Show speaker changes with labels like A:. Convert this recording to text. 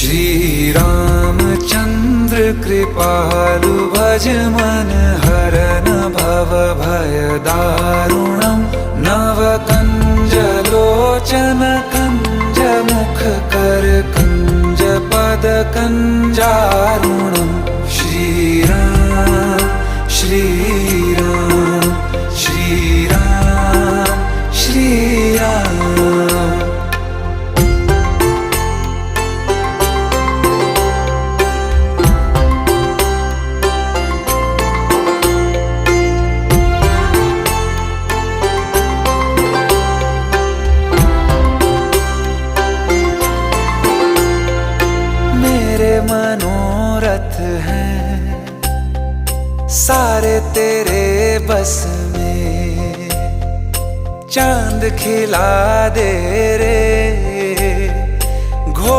A: श्री रामचंद्र कृपालु भज मन हरन भव भय दारुणम नव कंज लोचन कंज मुख कर कंज पद कंजारुणम श्री राम श्री राम श्री राम श्री राम। मेरे मनोरथ हैं सारे तेरे बस में, चांद खिला दे रे घो